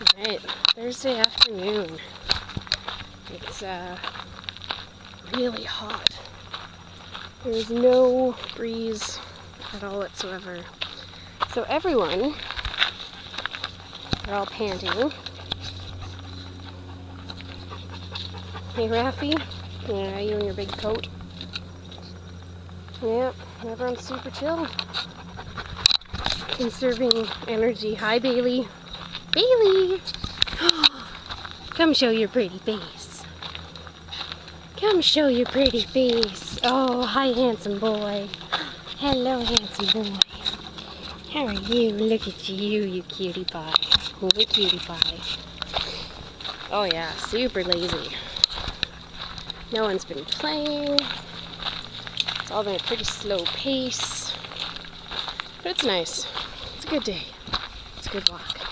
Alright, Thursday afternoon. It's really hot. There's no breeze at all whatsoever. So everyone, they're all panting. Hey Raffy, yeah, you and your big coat. Yep, everyone's super chill. Conserving energy. Hi Bailey. Bailey! Come show your pretty face. Come show your pretty face. Oh, hi handsome boy. Hello handsome boy. How are you? Look at you, you cutie pie. You cutie pie. Oh yeah, super lazy. No one's been playing. It's all been a pretty slow pace. But it's nice. It's a good day. It's a good walk.